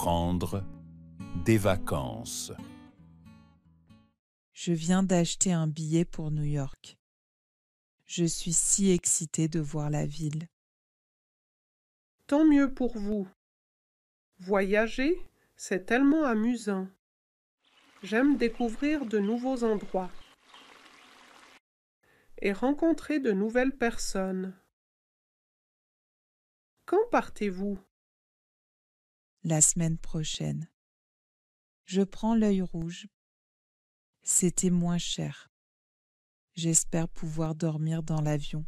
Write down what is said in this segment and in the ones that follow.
Prendre des vacances. Je viens d'acheter un billet pour New York. Je suis si excitée de voir la ville. Tant mieux pour vous. Voyager, c'est tellement amusant. J'aime découvrir de nouveaux endroits et rencontrer de nouvelles personnes. Quand partez-vous? La semaine prochaine. Je prends l'œil rouge. C'était moins cher. J'espère pouvoir dormir dans l'avion.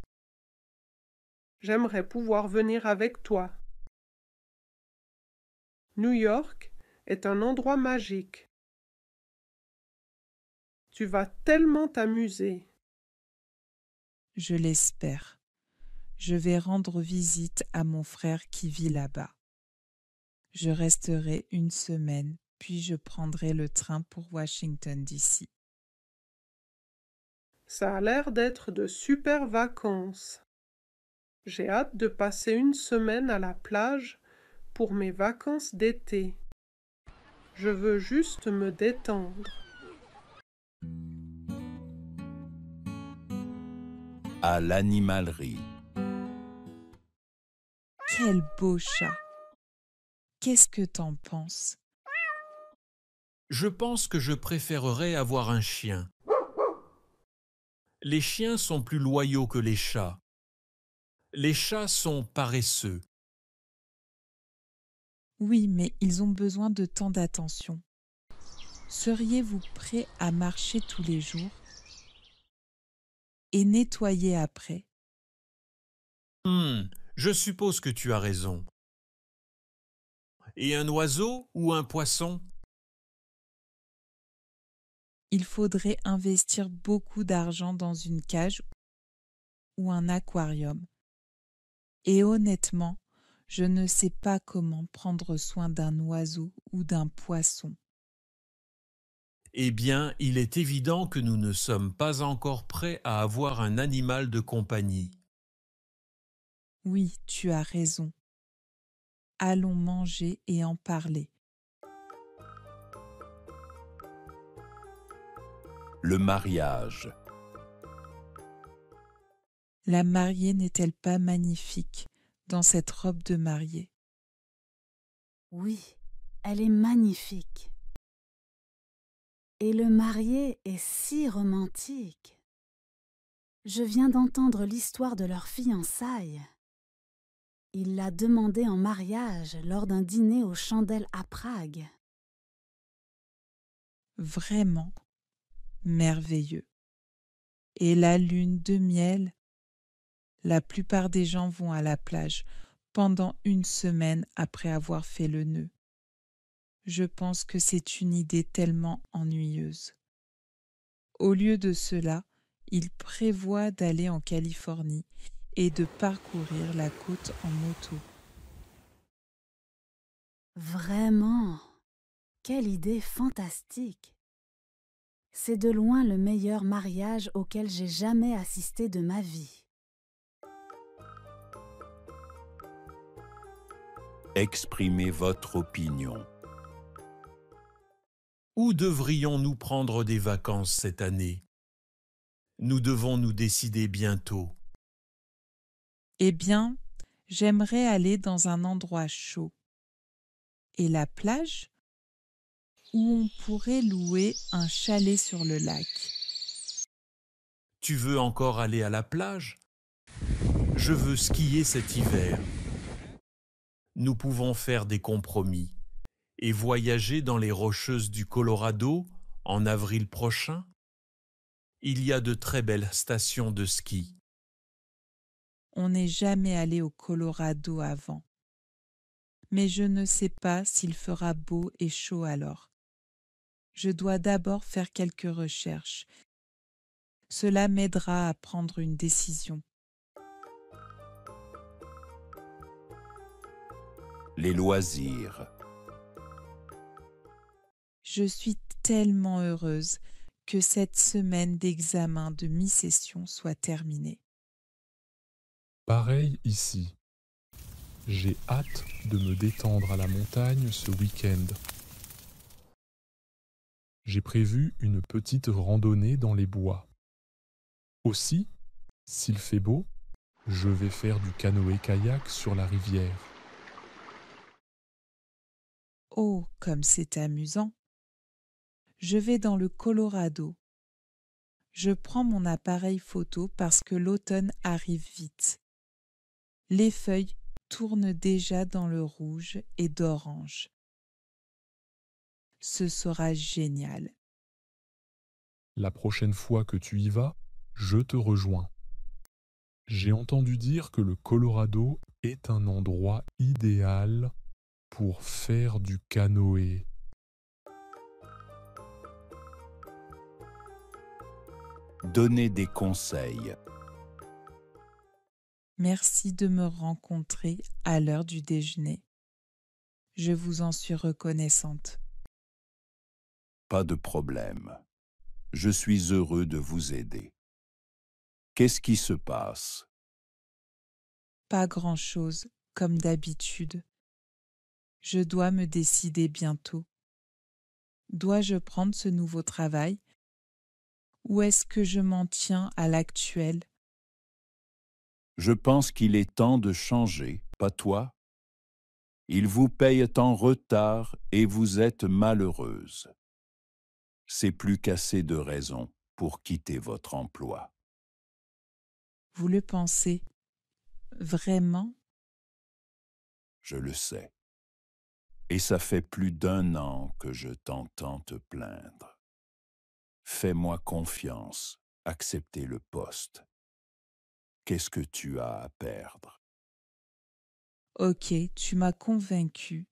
J'aimerais pouvoir venir avec toi. New York est un endroit magique. Tu vas tellement t'amuser. Je l'espère. Je vais rendre visite à mon frère qui vit là-bas. Je resterai une semaine, puis je prendrai le train pour Washington, D.C. Ça a l'air d'être de super vacances. J'ai hâte de passer une semaine à la plage pour mes vacances d'été. Je veux juste me détendre. À l'animalerie. Quel beau chat! Qu'est-ce que t'en penses? Je pense que je préférerais avoir un chien. Les chiens sont plus loyaux que les chats. Les chats sont paresseux. Oui, mais ils ont besoin de tant d'attention. Seriez-vous prêt à marcher tous les jours et nettoyer après? Je suppose que tu as raison. Et un oiseau ou un poisson? Il faudrait investir beaucoup d'argent dans une cage ou un aquarium. Et honnêtement, je ne sais pas comment prendre soin d'un oiseau ou d'un poisson. Eh bien, il est évident que nous ne sommes pas encore prêts à avoir un animal de compagnie. Oui, tu as raison. Allons manger et en parler. Le mariage. La mariée n'est-elle pas magnifique dans cette robe de mariée? Oui, elle est magnifique. Et le marié est si romantique. Je viens d'entendre l'histoire de leur fiançailles. Il l'a demandé en mariage lors d'un dîner aux chandelles à Prague. Vraiment merveilleux. Et la lune de miel? La plupart des gens vont à la plage pendant une semaine après avoir fait le nœud. Je pense que c'est une idée tellement ennuyeuse. Au lieu de cela, ils prévoient d'aller en Californie et de parcourir la côte en moto. Vraiment, quelle idée fantastique! C'est de loin le meilleur mariage auquel j'ai jamais assisté de ma vie. Exprimez votre opinion. Où devrions-nous prendre des vacances cette année? Nous devons nous décider bientôt. Eh bien, j'aimerais aller dans un endroit chaud. Et la plage? Où on pourrait louer un chalet sur le lac. Tu veux encore aller à la plage? Je veux skier cet hiver. Nous pouvons faire des compromis et voyager dans les Rocheuses du Colorado en avril prochain. Il y a de très belles stations de ski. On n'est jamais allé au Colorado avant. Mais je ne sais pas s'il fera beau et chaud alors. Je dois d'abord faire quelques recherches. Cela m'aidera à prendre une décision. Les loisirs. Je suis tellement heureuse que cette semaine d'examen de mi-session soit terminée. Pareil ici. J'ai hâte de me détendre à la montagne ce week-end. J'ai prévu une petite randonnée dans les bois. Aussi, s'il fait beau, je vais faire du canoë-kayak sur la rivière. Oh, comme c'est amusant! Je vais dans le Colorado. Je prends mon appareil photo parce que l'automne arrive vite. Les feuilles tournent déjà dans le rouge et d'orange. Ce sera génial. La prochaine fois que tu y vas, je te rejoins. J'ai entendu dire que le Colorado est un endroit idéal pour faire du canoë. Donnez des conseils. Merci de me rencontrer à l'heure du déjeuner. Je vous en suis reconnaissante. Pas de problème. Je suis heureux de vous aider. Qu'est-ce qui se passe? Pas grand-chose, comme d'habitude. Je dois me décider bientôt. Dois-je prendre ce nouveau travail ou est-ce que je m'en tiens à l'actuel? Je pense qu'il est temps de changer, pas toi? Ils vous payent en retard et vous êtes malheureuse. C'est plus qu'assez de raisons pour quitter votre emploi. Vous le pensez vraiment? Je le sais. Et ça fait plus d'1 an que je t'entends te plaindre. Fais-moi confiance, acceptez le poste. Qu'est-ce que tu as à perdre? Ok, tu m'as convaincu.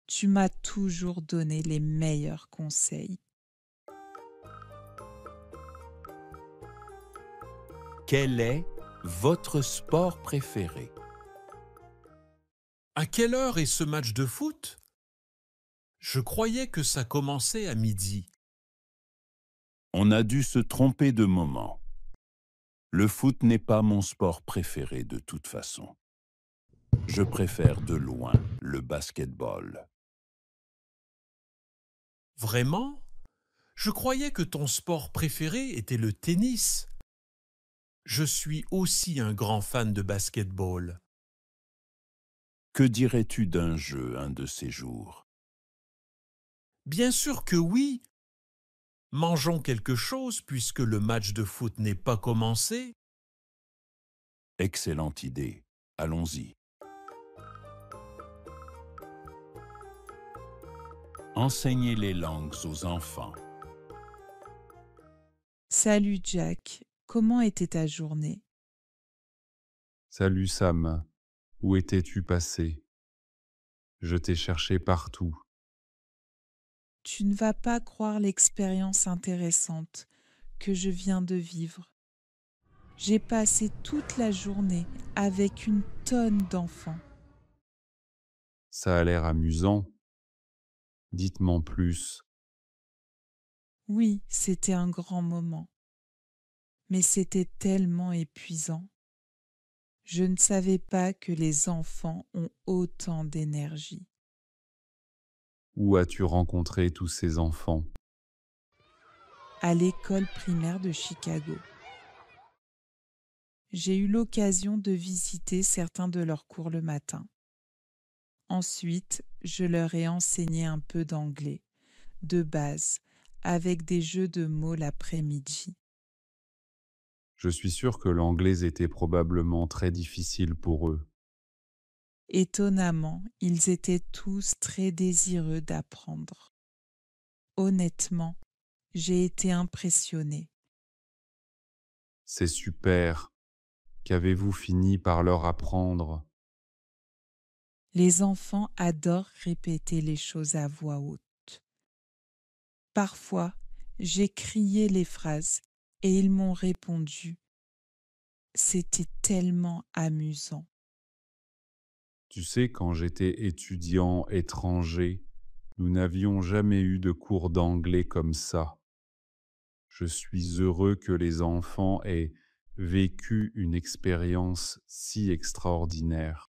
Tu m'as toujours donné les meilleurs conseils. Quel est votre sport préféré? À quelle heure est ce match de foot? Je croyais que ça commençait à midi. On a dû se tromper de moment. Le foot n'est pas mon sport préféré de toute façon. Je préfère de loin le basket-ball. Vraiment? Je croyais que ton sport préféré était le tennis. Je suis aussi un grand fan de basket-ball. Que dirais-tu d'un jeu un de ces jours? Bien sûr que oui. Mangeons quelque chose puisque le match de foot n'est pas commencé. Excellente idée. Allons-y. Enseignez les langues aux enfants. Salut Jack, comment était ta journée? Salut Sam, où étais-tu passé? Je t'ai cherché partout. Tu ne vas pas croire l'expérience intéressante que je viens de vivre. J'ai passé toute la journée avec une tonne d'enfants. Ça a l'air amusant. Dites-m'en plus. Oui, c'était un grand moment, mais c'était tellement épuisant. Je ne savais pas que les enfants ont autant d'énergie. Où as-tu rencontré tous ces enfants? À l'école primaire de Chicago. J'ai eu l'occasion de visiter certains de leurs cours le matin. Ensuite, je leur ai enseigné un peu d'anglais, de base, avec des jeux de mots l'après-midi. Je suis sûr que l'anglais était probablement très difficile pour eux. Étonnamment, ils étaient tous très désireux d'apprendre. Honnêtement, j'ai été impressionnée. C'est super. Qu'avez-vous fini par leur apprendre? Les enfants adorent répéter les choses à voix haute. Parfois, j'ai crié les phrases et ils m'ont répondu. C'était tellement amusant. Tu sais, quand j'étais étudiant étranger, nous n'avions jamais eu de cours d'anglais comme ça. Je suis heureux que les enfants aient vécu une expérience si extraordinaire.